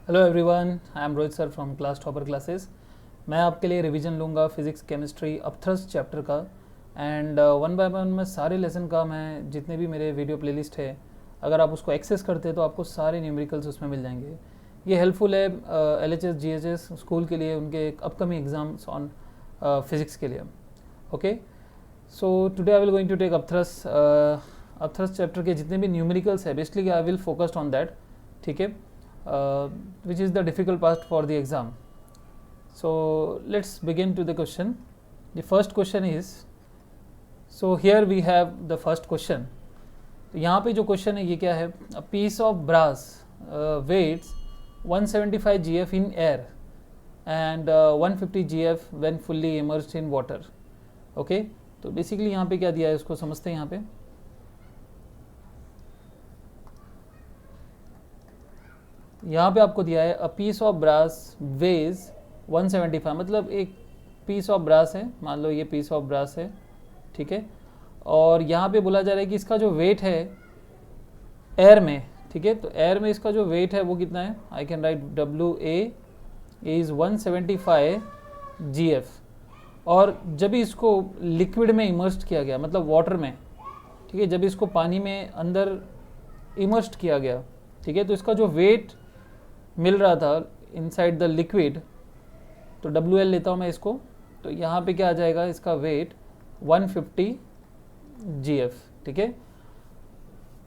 Hello everyone, I am Rohit sir from class topper classes. मैं आपके लिए रिवीजन लूँगा फिज़िक्स केमिस्ट्री अपथ्रस्ट चैप्टर का एंड वन बाय वन में सारे लेसन का मैं जितने भी मेरे वीडियो प्लेलिस्ट है, अगर आप उसको एक्सेस करते हैं तो आपको सारे न्यूमेरिकल्स उसमें मिल जाएंगे। ये हेल्पफुल है LHS GHS स्कूल के लिए, उनके अपकमिंग एग्जाम्स ऑन फिज़िक्स के लिए। Okay, so today I will going to take upthrust chapter के जितने भी न्यूमेरिकल्स है, basically I will focused on that, ठीक है, which is the difficult part for the exam. So let's begin to the question. The first question is, so here we have the first question. तो यहाँ पे जो question है ये क्या है? A piece of brass weighs 175 GF in air and 150 GF when fully immersed in water. Okay, तो basically यहाँ पे क्या दिया है उसको समझते हैं। यहाँ पे आपको दिया है a piece of brass weighs 175, मतलब एक पीस ऑफ ब्रास है, मान लो ये पीस ऑफ ब्रास है, ठीक है, और यहाँ पे बोला जा रहा है कि इसका जो वेट है एयर में, ठीक है, तो एयर में इसका जो वेट है वो कितना है? I can write WA is 175 GF। और जब इसको लिक्विड में इमर्स्ड किया गया, मतलब वाटर में, ठीक है, जब इसको पानी में अंदर इमर्स्ड किया गया, ठीक है, तो इसका जो वेट मिल रहा था इनसाइड द लिक्विड, तो WL लेता हूँ मैं इसको, तो यहाँ पे क्या आ जाएगा? इसका वेट 150 GF, ठीक है।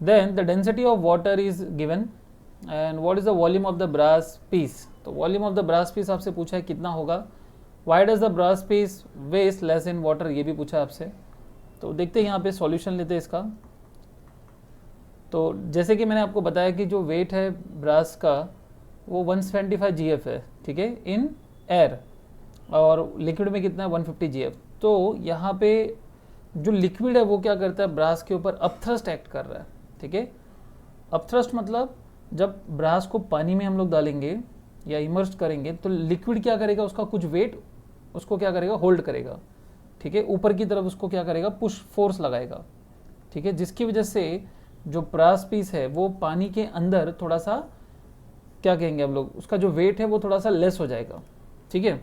Then the density of water is given and what is the volume of the brass piece. तो volume of the brass piece आपसे पूछा है कितना होगा। Why does the brass piece waste less in water, ये भी पूछा आपसे। तो देखते हैं यहाँ पे सॉल्यूशन लेते हैं इसका। तो जैसे कि मैंने आपको बताया कि जो वेट है ब्रास का वो 175 GF है, ठीक है, इन एयर, और लिक्विड में कितना है? 150 GF। तो यहाँ पे जो लिक्विड है वो क्या करता है? ब्रास के ऊपर अपथ्रस्ट एक्ट कर रहा है, ठीक है। अपथ्रस्ट मतलब जब ब्रास को पानी में हम लोग डालेंगे या इमर्स करेंगे तो लिक्विड क्या करेगा? उसका कुछ वेट उसको क्या करेगा? होल्ड करेगा, ठीक है, ऊपर की तरफ उसको क्या करेगा? पुश फोर्स लगाएगा, ठीक है, जिसकी वजह से जो ब्रास पीस है वो पानी के अंदर थोड़ा सा क्या कहेंगे हम लोग, उसका जो वेट है वो थोड़ा सा लेस हो जाएगा, ठीक है।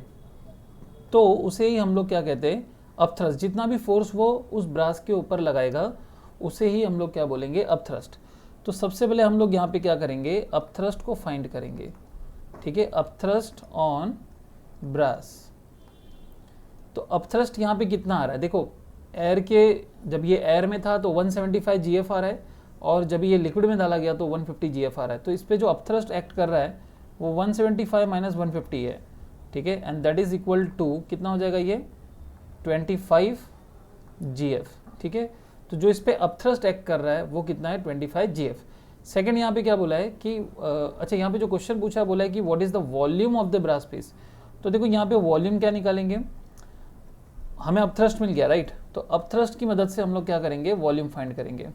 तो उसे ही हम लोग क्या कहते हैं? अपथ्रस्ट। जितना भी फोर्स वो उस ब्रास के ऊपर लगाएगा उसे ही हम लोग क्या बोलेंगे? अपथ्रस्ट। तो सबसे पहले हम लोग यहाँ पे क्या करेंगे? अपथ्रस्ट को फाइंड करेंगे, ठीक है, अपथ्रस्ट ऑन ब्रास। तो अपथ्रस्ट यहाँ पे कितना आ रहा है? देखो, एयर के, जब ये एयर में था तो 175 GF आ रहा है, और जब ये लिक्विड में डाला गया तो 150 GF आ रहा है। तो इस पे जो अपथ्रस्ट एक्ट कर रहा है वो 175 माइनस 150 है, ठीक है, and that is equal to कितना हो जाएगा? ये 25 GF, ठीक है। तो जो इस पे अपथ्रस्ट एक्ट कर रहा है वो कितना है? 25 GF। सेकंड यहाँ पे क्या बोला है कि अच्छा, यहाँ पे जो क्वेश्चन पूछा है बोला है कि what is the volume of the brass piece. तो देखो यहाँ पे वॉल्यूम क्या निकालेंगे? हमें अपथ्रस्ट मिल गया, राइट। तो अपथ्रस्ट की मदद से हम लोग क्या करेंगे? वॉल्यूम फाइंड करेंगे।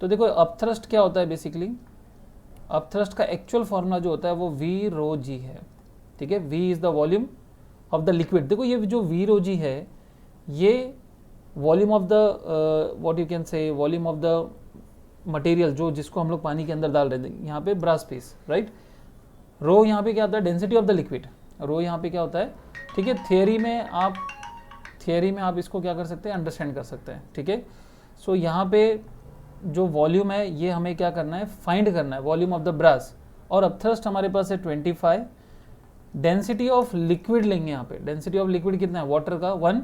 तो देखो अपथ्रस्ट क्या होता है? बेसिकली अपथ्रस्ट का एक्चुअल फॉर्मूला जो होता है वो V ρg है, ठीक है। V is the volume of the liquid. देखो ये जो V ρg है ये volume of the what you can say volume of the material जो जिसको हम लोग पानी के अंदर डाल रहे थे, यहाँ पे ब्रास पीस, राइट। रो यहाँ पे क्या होता है? Density of the liquid. Rho यहाँ पे क्या होता है? ठीक है, थियरी में आप इसको क्या कर सकते हैं? अंडरस्टैंड कर सकते हैं, ठीक है। सो यहाँ पे जो वॉल्यूम है ये हमें क्या करना है? फाइंड करना है, वॉल्यूम ऑफ द ब्रास। और अपथ्रस्ट हमारे पास है 25। डेंसिटी ऑफ लिक्विड लेंगे, यहाँ पे डेंसिटी ऑफ लिक्विड कितना है? वाटर का 1,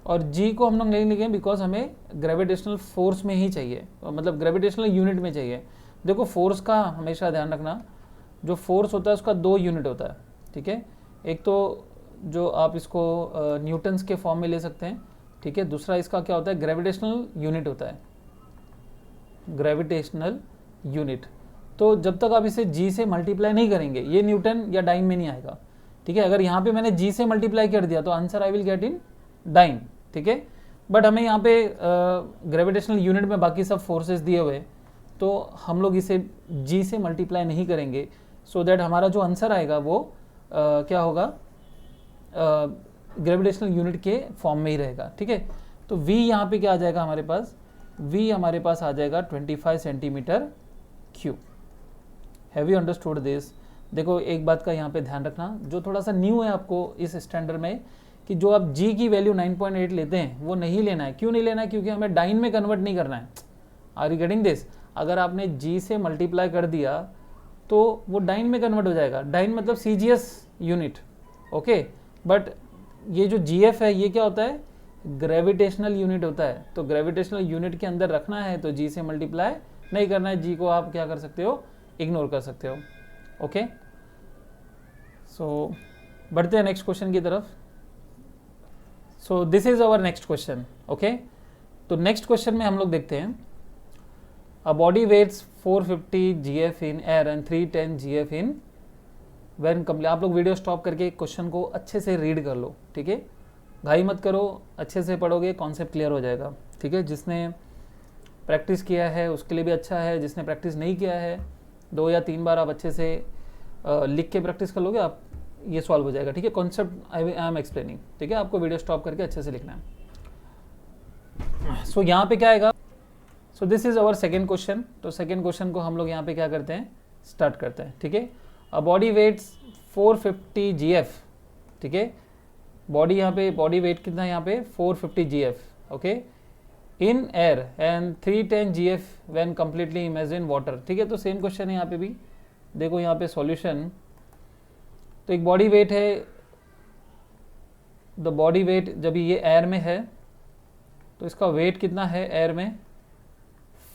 और G को हम लोग नहीं लिखेंगे बिकॉज हमें ग्रेविटेशनल फोर्स में ही चाहिए, मतलब ग्रेविटेशनल यूनिट में चाहिए। देखो फोर्स का हमेशा ध्यान रखना, जो फोर्स होता है उसका 2 यूनिट होता है, ठीक है। एक तो जो आप इसको न्यूटन्स के फॉर्म में ले सकते हैं, ठीक है। दूसरा इसका क्या होता है? ग्रेविटेशनल यूनिट होता है, ग्रेविटेशनल यूनिट। तो जब तक आप इसे G से मल्टीप्लाई नहीं करेंगे ये न्यूटन या डाइन में नहीं आएगा, ठीक है। अगर यहाँ पे मैंने G से मल्टीप्लाई कर दिया तो answer I will get in dyne, ठीक है। बट हमें यहाँ पे ग्रेविटेशनल यूनिट में बाकी सब फोर्सेस दिए हुए, तो हम लोग इसे G से मल्टीप्लाई नहीं करेंगे, सो दैट हमारा जो आंसर आएगा वो क्या होगा? ग्रेविटेशनल यूनिट के फॉर्म में ही रहेगा, ठीक है। तो V यहाँ पे क्या आ जाएगा हमारे पास? V हमारे पास आ जाएगा 25 centimetre cube. Have you understood this? देखो एक बात का यहाँ पे ध्यान रखना, जो थोड़ा सा न्यू है आपको इस स्टैंडर्ड में, कि जो आप g की वैल्यू 9.8 लेते हैं वो नहीं लेना है। क्यों नहीं लेना है? क्योंकि हमें डाइन में कन्वर्ट नहीं करना है। Are you getting this? अगर आपने g से मल्टीप्लाई कर दिया तो वो डाइन में कन्वर्ट हो जाएगा। डाइन मतलब CGS यूनिट, ओके। बट ये जो GF है ये क्या होता है? ग्रेविटेशनल यूनिट होता है। तो ग्रेविटेशनल यूनिट के अंदर रखना है तो g से मल्टीप्लाई नहीं करना है। g को आप क्या कर सकते हो? इग्नोर कर सकते हो, ओके। सो बढ़ते हैं नेक्स्ट क्वेश्चन की तरफ। So this is our next question, okay. तो नेक्स्ट क्वेश्चन में हम लोग देखते हैं, a body weights 450 GF in air and 310 GF in when complete. आप लोग वीडियो स्टॉप करके क्वेश्चन को अच्छे से रीड कर लो, ठीक है। घाई मत करो, अच्छे से पढ़ोगे कॉन्सेप्ट क्लियर हो जाएगा, ठीक है। जिसने प्रैक्टिस किया है उसके लिए भी अच्छा है, जिसने प्रैक्टिस नहीं किया है 2 या 3 बार आप अच्छे से लिख के प्रैक्टिस कर लोगे, आप ये सॉल्व हो जाएगा, ठीक है। कॉन्सेप्ट आई एम एक्सप्लेनिंग, ठीक है। आपको वीडियो स्टॉप करके अच्छे से लिखना है। सो यहाँ पे क्या आएगा? सो this is our second question. तो सेकेंड क्वेश्चन को हम लोग यहाँ पे क्या करते हैं? स्टार्ट करते हैं, ठीक है। अ बॉडी वेट्स 450 GF, ठीक है। बॉडी यहाँ पे बॉडी वेट कितना है? यहाँ पे 450 GF, okay, in air and 310 GF when completely immersed in water, ठीक है। तो सेम क्वेश्चन है यहाँ पे भी। देखो यहाँ पे सॉल्यूशन, तो एक बॉडी वेट है, द बॉडी वेट जब ये एयर में है तो इसका वेट कितना है एयर में?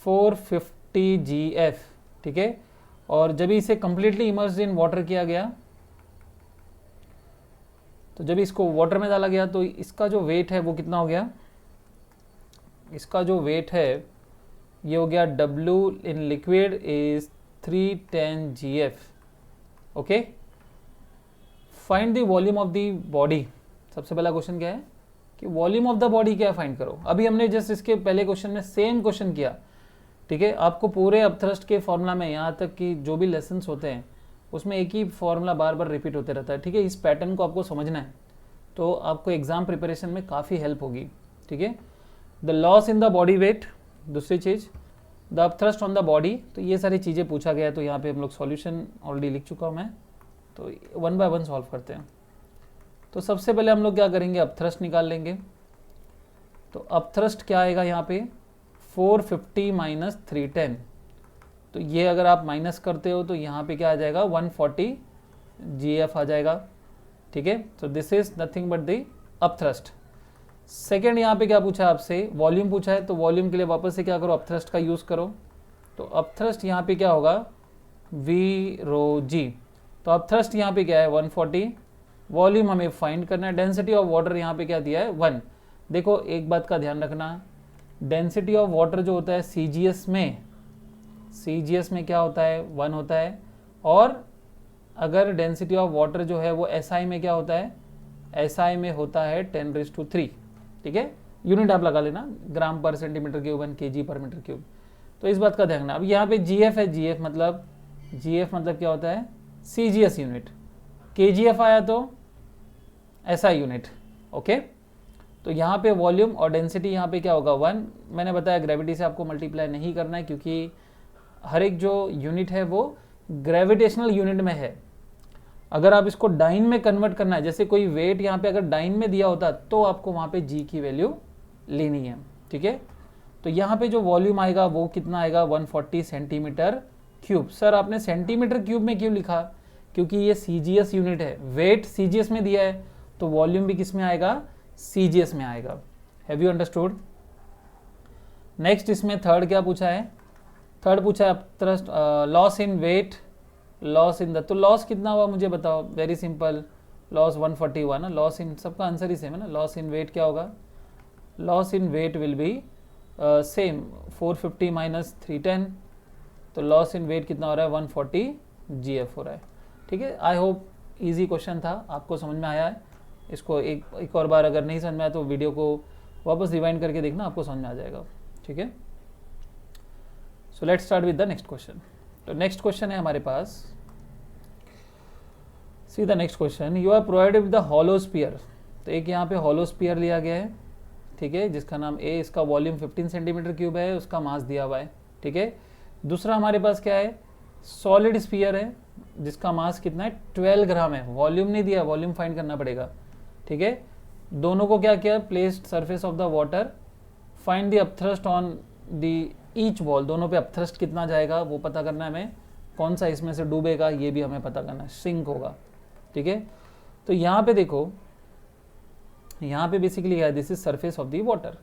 450 GF, ठीक है। और जब इसे कंप्लीटली इमर्स्ड इन वाटर किया गया, तो जब इसको वाटर में डाला गया तो इसका जो वेट है वो कितना हो गया? इसका जो वेट है ये हो गया W in liquid is 310 GF, okay. Find the volume of the body. सबसे पहला क्वेश्चन क्या है कि वॉल्यूम ऑफ द बॉडी क्या फाइंड करो। अभी हमने जस्ट इसके पहले क्वेश्चन में सेम क्वेश्चन किया, ठीक है। आपको पूरे अपथ्रस्ट के फॉर्मूला में, यहाँ तक कि जो भी लेसन्स होते हैं उसमें एक ही फॉर्मूला बार बार रिपीट होते रहता है, ठीक है। इस पैटर्न को आपको समझना है तो आपको एग्जाम प्रिपरेशन में काफ़ी हेल्प होगी, ठीक है। The loss in the body weight, दूसरी चीज़ the upthrust on the body. तो ये सारी चीज़ें पूछा गया है, तो यहाँ पे हम लोग सॉल्यूशन ऑलरेडी लिख चुका हूँ मैं, तो 1 बाय 1 सॉल्व करते हैं। तो सबसे पहले हम लोग क्या करेंगे? अपथ्रस्ट निकाल लेंगे। तो अपथ्रस्ट क्या आएगा यहाँ पे? 450 माइनस 310। तो ये अगर आप माइनस करते हो तो यहाँ पे क्या आ जाएगा? 140 GF आ जाएगा, ठीक है। तो this is nothing but the upthrust. Second यहाँ पे क्या पूछा है आपसे? वॉल्यूम पूछा है। तो वॉल्यूम के लिए वापस से क्या करो? अपथ्रस्ट का यूज़ करो। तो अपथ्रस्ट यहाँ पे क्या होगा? V/ρg। तो अपथ्रस्ट यहाँ पे क्या है? 140। वॉल्यूम हमें फाइंड करना है। डेंसिटी ऑफ वाटर यहाँ पे क्या दिया है? 1। देखो एक बात का ध्यान रखना, डेंसिटी ऑफ वाटर जो होता है CGS में क्या होता है? 1 होता है। और अगर डेंसिटी ऑफ वाटर जो है वो SI में क्या होता है? SI में होता है 10�3, ठीक है। यूनिट आप लगा लेना, ग्राम पर सेंटीमीटर क्यूब एंड kg पर मीटर क्यूब। तो इस बात का ध्यान रखना। अब यहाँ पे GF है, GF मतलब क्या होता है? CGS unit. KGF आया तो SI यूनिट, ओके। तो यहाँ पे वॉल्यूम और डेंसिटी यहाँ पे क्या होगा? 1। मैंने बताया ग्रेविटी से आपको मल्टीप्लाई नहीं करना है, क्योंकि हर एक जो यूनिट है वो ग्रेविटेशनल यूनिट में है। अगर आप इसको डाइन में कन्वर्ट करना है, जैसे कोई वेट यहाँ पे अगर डाइन में दिया होता तो आपको वहाँ पे G की वैल्यू लेनी है, ठीक है। तो यहाँ पे जो वॉल्यूम आएगा वो कितना आएगा? 140 सेंटीमीटर क्यूब। सर आपने सेंटीमीटर क्यूब में क्यों लिखा? क्योंकि ये CGS यूनिट है, वेट CGS में दिया है तो वॉल्यूम भी किस में आएगा? CGS में आएगा। Have you understood? नेक्स्ट इसमें थर्ड क्या पूछा है? थर्ड पूछा है upthrust loss in weight, loss in the. तो लॉस कितना हुआ मुझे बताओ? वेरी सिंपल, लॉस 140 हुआ ना। लॉस इन, सबका आंसर ही सेम है ना। लॉस इन वेट क्या होगा? Loss in weight will be same 450 minus 310। तो लॉस इन वेट कितना हो रहा है? 140 GF हो रहा है, ठीक है। आई होप इजी क्वेश्चन था, आपको समझ में आया है। इसको एक और बार अगर नहीं समझ में आया तो वीडियो को वापस रिवाइंड करके देखना, आपको समझ में आ जाएगा, ठीक है। So let's start with the next question. तो नेक्स्ट क्वेश्चन है हमारे पास, see the next question, you are provided with the hollow sphere. तो एक यहाँ पे हॉलो स्फीयर लिया गया है, ठीक है, जिसका नाम A, इसका वॉल्यूम 15 सेंटीमीटर क्यूब है, उसका मास दिया हुआ है, ठीक है। दूसरा हमारे पास क्या है? सॉलिड स्फीयर है जिसका मास कितना है 12 ग्राम है, वॉल्यूम नहीं दिया, वॉल्यूम फाइंड करना पड़ेगा, ठीक है। दोनों को क्या किया, placed surface of the water, find the upthrust on the each ball, दोनों पे अपथ्रस्ट कितना जाएगा वो पता करना है हमें, कौन सा इसमें से डूबेगा ये भी हमें पता करना है, सिंक होगा, ठीक है। तो यहाँ पे देखो, यहाँ पे बेसिकली क्या है, this is surface of the water.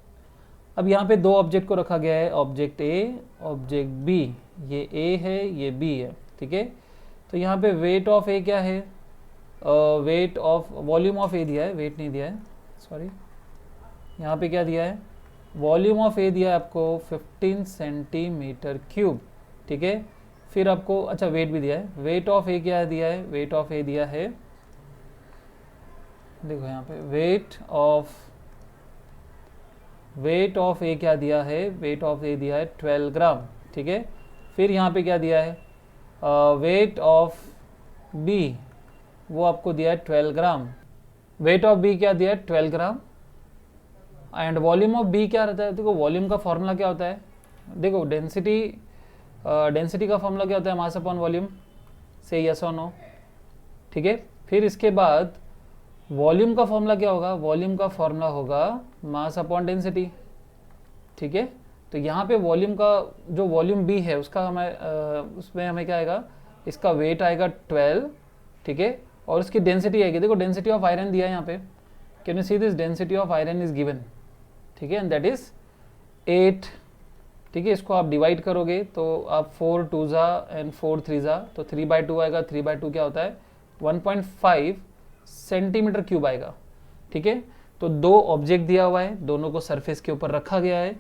अब यहाँ पे दो ऑब्जेक्ट को रखा गया है, ऑब्जेक्ट ए, ऑब्जेक्ट बी, ये ए है ये बी है, ठीक है। तो यहाँ पे वेट ऑफ ए क्या है, वेट ऑफ, वॉल्यूम ऑफ ए दिया है, वेट नहीं दिया है, सॉरी, यहाँ पे क्या दिया है, वॉल्यूम ऑफ ए दिया है आपको 15 सेंटीमीटर क्यूब, ठीक है। फिर आपको अच्छा वेट भी दिया है, वेट ऑफ ए क्या दिया है, वेट ऑफ ए दिया है, देखो यहाँ पे वेट ऑफ ए क्या दिया है, वेट ऑफ ए दिया है 12 ग्राम, ठीक है। फिर यहाँ पे क्या दिया है, वेट ऑफ बी, वो आपको दिया है 12 ग्राम, वेट ऑफ बी क्या दिया है 12 ग्राम, एंड वॉल्यूम ऑफ बी क्या रहता है, देखो वॉल्यूम का फॉर्मूला क्या होता है, देखो डेंसिटी का फॉर्मूला क्या होता है, मास अपॉन वॉल्यूम, से यस और नो, ठीक है। फिर इसके बाद वॉल्यूम का फॉर्मूला क्या होगा, वॉल्यूम का फॉर्मूला होगा मास अपॉन डेंसिटी, ठीक है। तो यहाँ पे वॉल्यूम का जो वॉल्यूम बी है उसका उसमें हमें क्या आएगा, इसका वेट आएगा 12, ठीक है, और उसकी डेंसिटी आएगी, देखो डेंसिटी ऑफ आयरन दिया है यहाँ पे, can you see this, density of iron is given, ठीक है, एंड दैट इज 8, ठीक है। इसको आप डिवाइड करोगे तो आप 4 2 जा एंड 4 3 जा, तो 3/2 आएगा, 3/2 क्या होता है 1.5 सेंटीमीटर क्यूब आएगा, ठीक है। तो दो ऑब्जेक्ट दिया हुआ है, दोनों को सरफेस के ऊपर रखा गया है,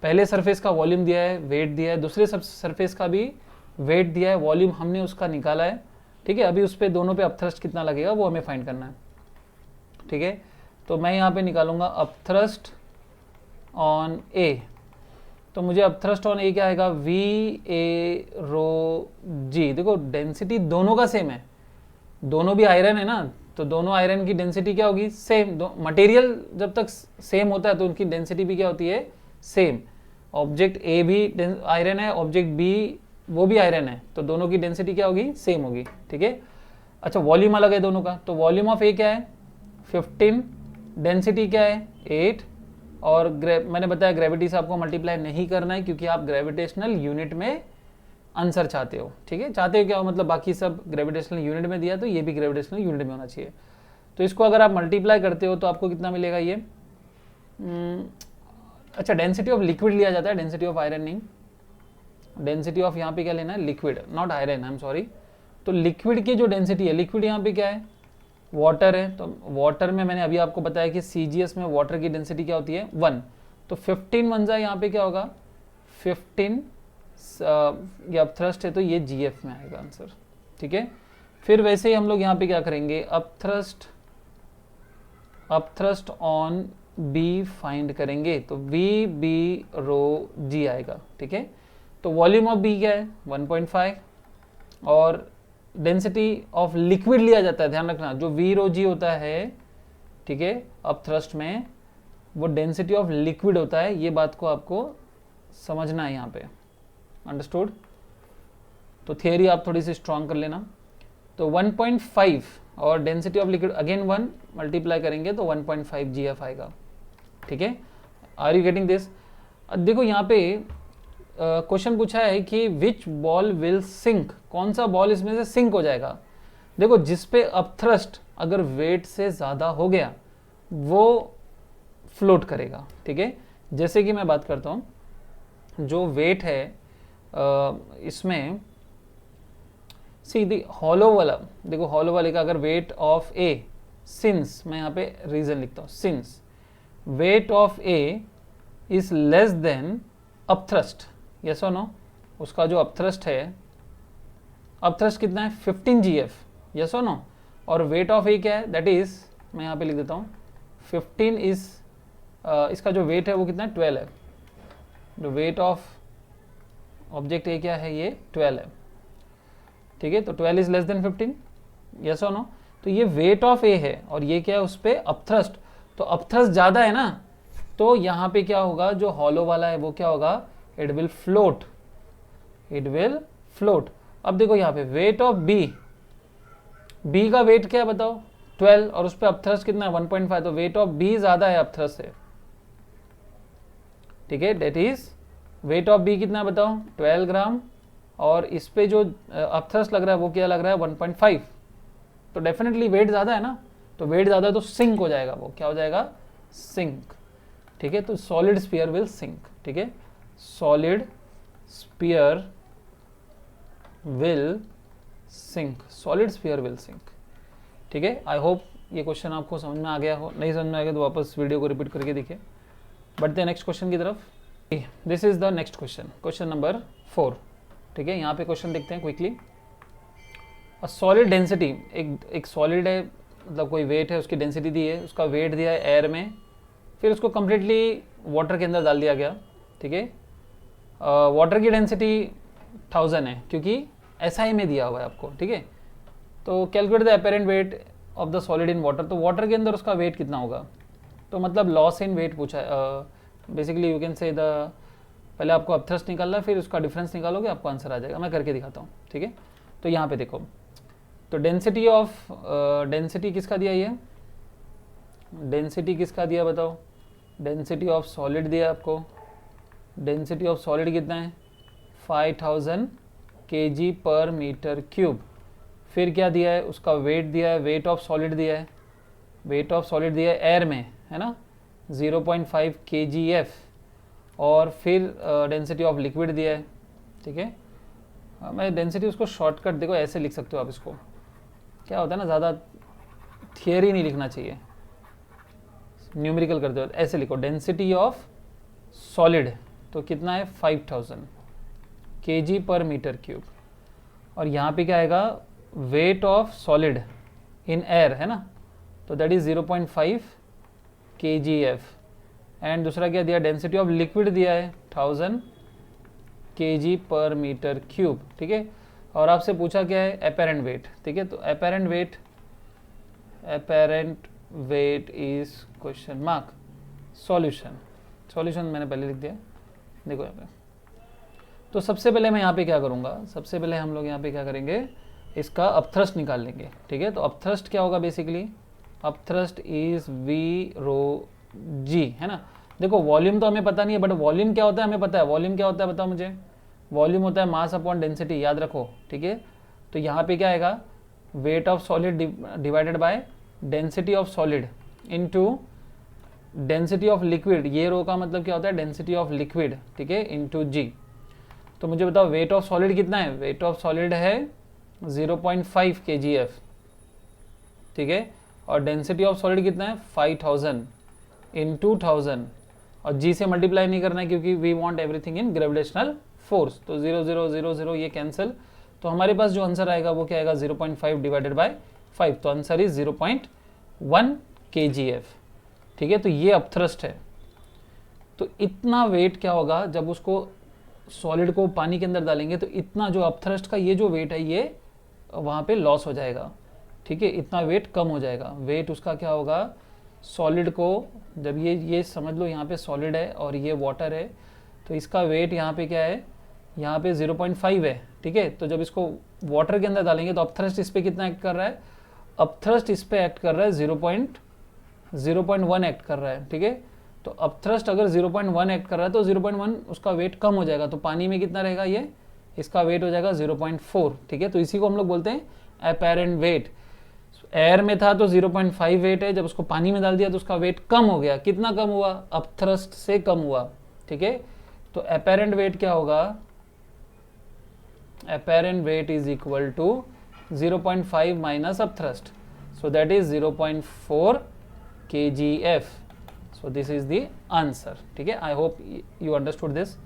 पहले सरफेस का वॉल्यूम दिया है, वेट दिया है, दूसरे सरफेस का भी वेट दिया है, वॉल्यूम हमने उसका निकाला है, ठीक है। अभी उस पे दोनों पे अपथ्रस्ट कितना लगेगा वो हमें फाइंड करना है, ठीक है। तो मैं यहाँ पे निकालूंगा अपथ्रस्ट ऑन ए, तो मुझे अपथ्रस्ट ऑन ए क्या आएगा, वी ए रो जी, देखो डेंसिटी दोनों का सेम है, दोनों भी आयरन है ना, तो दोनों आयरन की डेंसिटी क्या होगी, सेम, मटेरियल जब तक सेम होता है तो उनकी डेंसिटी भी क्या होती है, सेम। ऑब्जेक्ट ए भी आयरन है, ऑब्जेक्ट बी वो भी आयरन है, तो दोनों की डेंसिटी क्या होगी, सेम होगी, ठीक है। अच्छा वॉल्यूम अलग है दोनों का, तो वॉल्यूम ऑफ ए क्या है 15, डेंसिटी क्या है 8, और मैंने बताया ग्रेविटी से आपको मल्टीप्लाई नहीं करना है क्योंकि आप ग्रेविटेशनल यूनिट में आंसर चाहते हो, ठीक है। चाहते हो क्या हो, मतलब बाकी सब ग्रेविटेशनल यूनिट में दिया तो ये भी ग्रेविटेशनल यूनिट में होना चाहिए। तो इसको अगर आप मल्टीप्लाई करते हो तो आपको कितना मिलेगा ये, अच्छा डेंसिटी ऑफ लिक्विड लिया जाता है, डेंसिटी ऑफ आयरन नहीं, डेंसिटी ऑफ यहाँ पे क्या लेना है, liquid, not iron, I am sorry. तो लिक्विड की जो डेंसिटी है, लिक्विड यहाँ पे क्या है, वाटर है, तो वाटर में मैंने अभी आपको बताया कि CGS में वाटर की डेंसिटी क्या होती है 1, तो 15 बन जाए, यहाँ पे क्या होगा 15, ये अपथ्रस्ट है तो ये GF में आएगा आंसर, ठीक है। फिर वैसे ही हम लोग यहाँ पे क्या करेंगे, अपथ्रस्ट ऑन बी फाइंड करेंगे, तो वी बी रो जी आएगा, ठीक है। तो वॉल्यूम ऑफ बी क्या है 1.5, और डेंसिटी ऑफ लिक्विड लिया जाता है, ध्यान रखना, जो वी रो जी होता है, ठीक है, अपथ्रस्ट में वो डेंसिटी ऑफ लिक्विड होता है, ये बात को आपको समझना है यहाँ पे, अंडरस्टूड। तो थियरी आप थोड़ी सी स्ट्रॉन्ग कर लेना। तो 1.5 और density of liquid again 1 multiply करेंगे तो 1.5 GF आएगा, ठीक है। Are you getting this? देखो यहाँ पे क्वेश्चन पूछा है कि विच बॉल विल सिंक, कौन सा बॉल इसमें से सिंक हो जाएगा। देखो जिस पे अपथ्रस्ट अगर वेट से ज़्यादा हो गया वो फ्लोट करेगा, ठीक है। जैसे कि मैं बात करता हूँ, जो वेट है इसमें सीधी हॉलो वाला, देखो हॉलो वाले का अगर वेट ऑफ ए, सिंस मैं यहाँ पे रीजन लिखता हूँ, since weight of A is less than upthrust, yes और नो, उसका जो अपथ्रस्ट है, अपथ्रस्ट कितना है 15 GF, यस और नो, और वेट ऑफ ए क्या है, दैट इज मैं यहाँ पे लिख देता हूँ 15 इज इसका जो वेट है वो कितना है 12 है, जो वेट ऑफ ऑब्जेक्ट ए क्या है ये 12 है, ठीक है। तो 12 इज लेस देन 15, यस और नो, तो ये वेट ऑफ ए है और ये क्या है उस पर अपथ्रस्ट, तो अपथ्रस्ट ज़्यादा है ना, तो यहाँ पे क्या होगा, जो हॉलो वाला है वो क्या होगा, it will float, it will float. अब देखो यहाँ पे वेट ऑफ बी का वेट क्या है बताओ 12 और उस पर अपथ्रस्ट कितना है 1.5, तो वेट ऑफ बी ज़्यादा है अपथ्रस्ट से, ठीक है। That is weight of B कितना है बताओ 12 ग्राम और इस पे जो अपथ्रस्ट लग रहा है वो क्या लग रहा है 1.5, तो डेफिनेटली वेट ज़्यादा है ना, तो वेट ज़्यादा है तो सिंक हो जाएगा, वो क्या हो जाएगा सिंक, ठीक है। तो सॉलिड स्फीयर विल सिंक, ठीक है, solid sphere will sink, solid sphere will sink, ठीक है। आई होप ये क्वेश्चन आपको समझ में आ गया हो, नहीं समझ में आ गया तो वापस वीडियो को रिपीट करके देखिए। बढ़ते हैं नेक्स्ट क्वेश्चन की तरफ। This is the next question, question number 4, ठीक है। यहाँ पे क्वेश्चन देखते हैं क्विकली। अ सॉलिड डेंसिटी, एक सॉलिड है, मतलब कोई वेट है, उसकी डेंसिटी दी है, उसका वेट दिया है एयर में, फिर उसको कम्प्लीटली वाटर के अंदर डाल दिया गया, ठीक है। वाटर की डेंसिटी 1000 है क्योंकि SI में दिया हुआ है आपको, ठीक है। तो calculate the apparent weight of the solid in water, तो वाटर के अंदर उसका वेट कितना होगा, तो मतलब लॉस इन वेट पूछा है basically. You can say the पहले आपको अपथ्रस्ट निकालना है, फिर उसका डिफरेंस निकालोगे आपको आंसर आ जाएगा। मैं करके दिखाता हूँ, ठीक है। तो यहाँ पे देखो, तो डेंसिटी किसका दिया, ये डेंसिटी किसका दिया बताओ, डेंसिटी ऑफ सॉलिड दिया आपको, डेंसिटी ऑफ सॉलिड कितना है 5000 kg पर मीटर क्यूब। फिर क्या दिया है, उसका वेट दिया है, वेट ऑफ सॉलिड दिया है, वेट ऑफ सॉलिड दिया है एयर में, है ना 0.5 kgf, और फिर डेंसिटी ऑफ लिक्विड दिया है, ठीक है। मैं डेंसिटी उसको शॉर्टकट देखो ऐसे लिख सकते हो आप, इसको क्या होता है ना, ज़्यादा थियरी नहीं लिखना चाहिए, न्यूमेरिकल करते हो ऐसे लिखो, डेंसिटी ऑफ सॉलिड तो कितना है 5000 kg पर मीटर क्यूब, और यहाँ पे क्या आएगा weight of solid in air, है ना, तो दैट इज 0.5 kgf, एंड दूसरा क्या दिया, डेंसिटी ऑफ लिक्विड दिया है 1000 kg पर मीटर क्यूब, ठीक है। और आपसे पूछा क्या है अपेरेंट वेट, ठीक है। तो apparent weight is question mark, solution मैंने पहले लिख दिया, देखो यहाँ पे। तो सबसे पहले मैं यहाँ पे क्या करूँगा, सबसे पहले हम लोग यहाँ पे क्या करेंगे, इसका अपथ्रस्ट निकाल लेंगे, ठीक है। तो अपथ्रस्ट क्या होगा basically, upthrust is V ρ G, है ना। देखो वॉल्यूम तो हमें पता नहीं है, बट वॉल्यूम क्या होता है हमें पता है। वॉल्यूम क्या होता है बताओ मुझे, वॉल्यूम होता है मास अपॉन डेंसिटी, याद रखो, ठीक है। तो यहाँ पे क्या आएगा, weight of solid divided by density of solid into density of liquid, ये रो का मतलब क्या होता है डेंसिटी ऑफ लिक्विड, ठीक है, इनटू G। तो मुझे बताओ वेट ऑफ सॉलिड कितना है, वेट ऑफ सॉलिड है 0.5 kgf, ठीक है, और डेंसिटी ऑफ सॉलिड कितना है 5000 इंटू 1000, और G से मल्टीप्लाई नहीं करना है क्योंकि we want everything in gravitational force, तो 0 0 0 0 ये कैंसिल, तो हमारे पास जो आंसर आएगा वो क्या आएगा 0.5 डिवाइडेड बाय 5, तो आंसर इज 0.1 kgf, ठीक है। तो ये अपथ्रस्ट है, तो इतना वेट क्या होगा जब उसको सॉलिड को पानी के अंदर डालेंगे, तो इतना जो अपथ्रस्ट का ये जो वेट है ये वहाँ पे लॉस हो जाएगा, ठीक है, इतना वेट कम हो जाएगा। वेट उसका क्या होगा, सॉलिड को जब ये समझ लो यहाँ पे सॉलिड है और ये वाटर है, तो इसका वेट यहाँ पे क्या है, यहाँ पे 0.5 है, ठीक है। तो जब इसको वाटर के अंदर डालेंगे तो अपथ्रस्ट इस पर कितना एक्ट कर रहा है, अपथ्रस्ट इस पर एक्ट कर रहा है 0.1 एक्ट कर रहा है, ठीक है। तो अपथ्रस्ट अगर 0.1 एक्ट कर रहा है तो 0.1 उसका वेट कम हो जाएगा, तो पानी में कितना रहेगा, ये इसका वेट हो जाएगा 0.4, ठीक है। तो इसी को हम लोग बोलते हैं अपेरेंट वेट। एयर में था तो 0.5 वेट है, जब उसको पानी में डाल दिया तो उसका वेट कम हो गया, कितना कम हुआ, अपथ्रस्ट से कम हुआ, ठीक है। तो अपेरेंट वेट क्या होगा, apparent weight is equal to 0.5 minus upthrust, so that is 0.4 kgf, so this is the answer, ठीक है। I hope you understood this.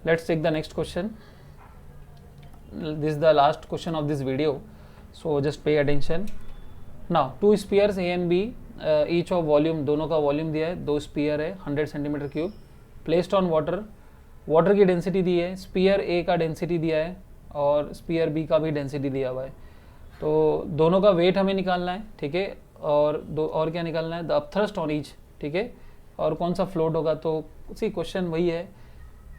Let's take the next question. This is the last question of this video, so just pay attention. Now two spheres A and B, each of volume, दोनों का volume दिया है, दो spear है 100 centimetre cube, placed on water, water की density दी है, spear A का density दिया है और स्पीयर B का भी डेंसिटी दिया हुआ है। तो दोनों का वेट हमें निकालना है, ठीक है, और क्या निकालना है, द अपथ्रस्ट ऑन ईच, ठीक है, और कौन सा फ्लोट होगा। तो उसी क्वेश्चन वही है,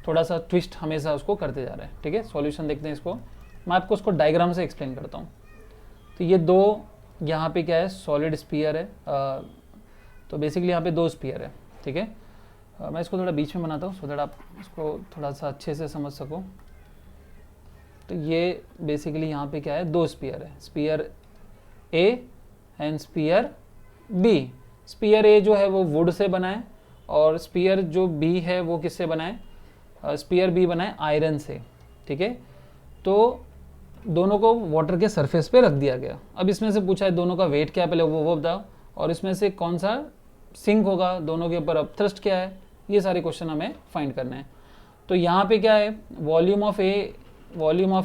थोड़ा सा ट्विस्ट हमेशा उसको करते जा रहे हैं, ठीक है। सॉल्यूशन देखते हैं इसको, मैं आपको उसको डायग्राम से एक्सप्लेन करता हूँ। तो ये दो यहाँ पे क्या है, सॉलिड स्फीयर है, तो बेसिकली यहाँ पे दो स्फीयर है, ठीक है। मैं इसको थोड़ा बीच में बनाता हूँ सो दैट आप इसको थोड़ा सा अच्छे से समझ सको। तो ये बेसिकली यहाँ पे क्या है, दो स्फीयर है, sphere A and sphere B. Sphere A जो है वो वुड से बना है और स्फीयर जो बी है वो किससे बना है, स्फीयर बी बना है आयरन से, ठीक है। तो दोनों को वाटर के सरफेस पे रख दिया गया। अब इसमें से पूछा है दोनों का वेट क्या है, पहले वो बताओ, और इसमें से कौन सा सिंक होगा, दोनों के ऊपर अपथ्रस्ट क्या है, ये सारे क्वेश्चन हमें फाइंड करने हैं। तो यहाँ पे क्या है, वॉल्यूम ऑफ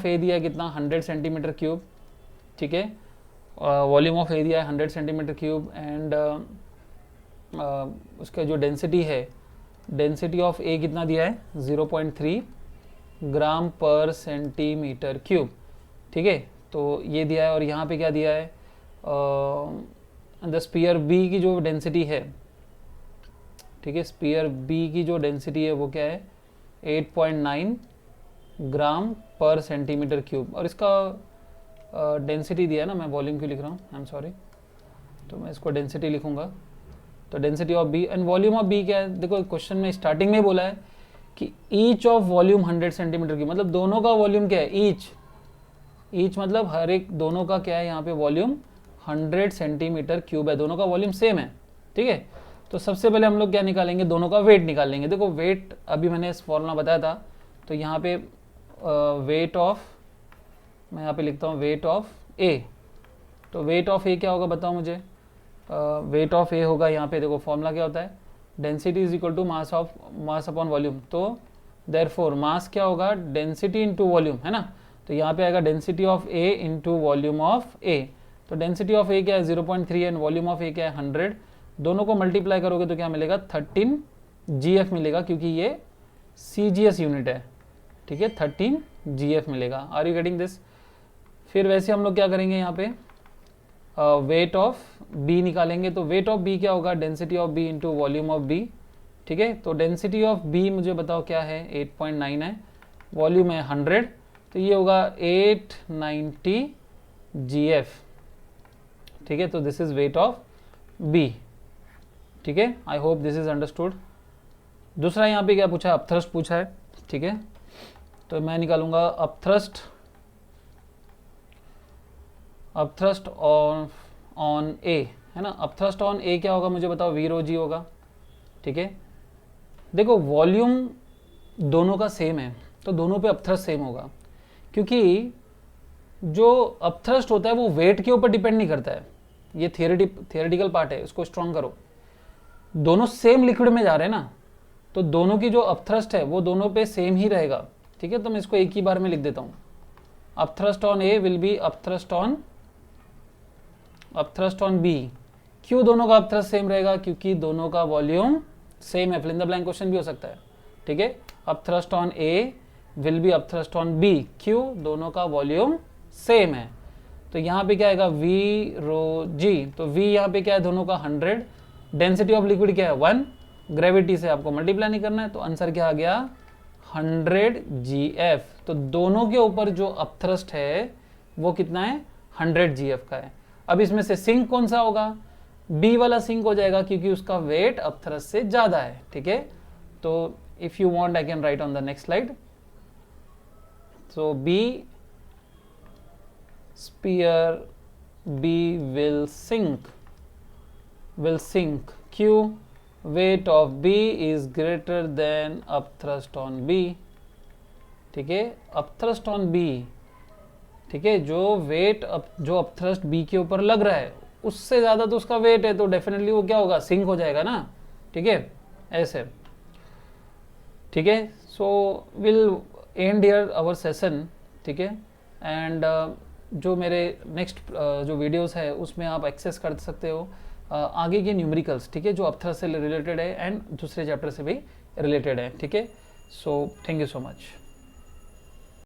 ए दिया है कितना, 100 सेंटीमीटर क्यूब, ठीक है। वॉल्यूम ऑफ ए दिया है 100 सेंटीमीटर क्यूब एंड उसका जो डेंसिटी है, डेंसिटी ऑफ ए कितना दिया है, 0.3 ग्राम पर सेंटीमीटर क्यूब, ठीक है। तो ये दिया है और यहाँ पे क्या दिया है, द स्फीयर बी की जो डेंसिटी है, ठीक है, स्फीयर बी की जो डेंसिटी है वो क्या है, 8.9 ग्राम पर सेंटीमीटर क्यूब। और इसका डेंसिटी दिया है ना, मैं वॉल्यूम क्यों लिख रहा हूँ, आई एम सॉरी, तो मैं इसको डेंसिटी लिखूंगा। तो density of B and volume of B क्या है, देखो क्वेश्चन में स्टार्टिंग में बोला है कि each of volume 100 centimetre cube, मतलब दोनों का वॉल्यूम क्या है, ईच मतलब हर एक, दोनों का क्या है यहाँ पे वॉल्यूम 100 सेंटीमीटर क्यूब है, दोनों का वॉल्यूम सेम है, ठीक है। तो सबसे पहले हम लोग क्या निकालेंगे, दोनों का वेट निकालेंगे। देखो वेट अभी मैंने इस फॉर्मूला बताया था, तो यहाँ पे वेट ऑफ, मैं यहाँ पे लिखता हूँ वेट ऑफ ए। तो वेट ऑफ ए क्या होगा बताओ मुझे, वेट ऑफ ए होगा यहाँ पे, देखो फॉर्मूला क्या होता है, density is equal to mass upon volume. तो देयरफॉर मास क्या होगा, डेंसिटी इंटू वॉल्यूम, है ना। तो यहाँ पे आएगा density of A into volume of A. तो डेंसिटी ऑफ ए क्या है 0.3 एंड वॉल्यूम ऑफ ए क्या है 100। दोनों को मल्टीप्लाई करोगे तो क्या मिलेगा, 13 GF मिलेगा, क्योंकि ये CGS यूनिट है, ठीक है, 13 GF मिलेगा। Are you getting this. फिर वैसे हम लोग क्या करेंगे, यहाँ पे वेट ऑफ बी निकालेंगे। तो वेट ऑफ बी क्या होगा, density of B into volume of B, ठीक है। तो डेंसिटी ऑफ बी मुझे बताओ क्या है, 8.9 है, वॉल्यूम है 100, तो ये होगा 890 GF, ठीक है। तो this is weight of B, ठीक है। I hope this is understood. दूसरा यहाँ पे क्या पूछा है, अपथ्रस्ट पूछा है, ठीक है। तो मैं निकालूंगा अपथ्रस्ट ऑन ए, है ना। अपथ्रस्ट ऑन ए क्या होगा मुझे बताओ, V rho G होगा, ठीक है। देखो वॉल्यूम दोनों का सेम है तो दोनों पे अपथ्रस्ट सेम होगा, क्योंकि जो अपथ्रस्ट होता है वो वेट के ऊपर डिपेंड नहीं करता है। ये थियोरेटिकल पार्ट है, उसको स्ट्रॉन्ग करो। दोनों सेम लिक्विड में जा रहे हैं ना, तो दोनों की जो अपथ्रस्ट है वो दोनों पे सेम ही रहेगा, ठीक है। तो मैं इसको एक ही बार में लिख देता हूँ, upthrust on A will be upthrust on B. क्यों दोनों का अपथ्रस्ट सेम रहेगा, क्योंकि दोनों का वॉल्यूम सेम है। Fill in the blank question भी हो सकता है, ठीक है। Upthrust on A will be upthrust on B, क्यों, दोनों का वॉल्यूम सेम है। तो यहाँ पे क्या आएगा, वी रो जी। तो वी यहाँ पे क्या है, दोनों का 100, डेंसिटी ऑफ लिक्विड क्या है 1, ग्रेविटी से आपको मल्टीप्लाई नहीं करना है, तो आंसर क्या आ गया 100 GF। तो दोनों के ऊपर जो अपथ्रस्ट है वो कितना है, 100 GF का है। अब इसमें से सिंक कौन सा होगा, बी वाला सिंक हो जाएगा, क्योंकि उसका वेट अपथ्रस्ट से ज्यादा है, ठीक है। तो if you want I can write on the next slide. So B, sphere B will sink. Q, weight of B is greater than upthrust on B. ठीक है, upthrust on B, ठीक है, जो वेट जो अपथ्रस्ट B के ऊपर लग रहा है उससे ज्यादा तो उसका वेट है, तो डेफिनेटली वो क्या होगा, सिंक हो जाएगा ना, ठीक है, ऐसे, ठीक है। So will end here our session, ठीक है। एंड जो मेरे नेक्स्ट जो वीडियोस है उसमें आप एक्सेस कर सकते हो आगे के न्यूमेरिकल्स, ठीक है, जो अपथ्रस्ट से रिलेटेड है एंड दूसरे चैप्टर से भी रिलेटेड है, ठीक है। So thank you so much.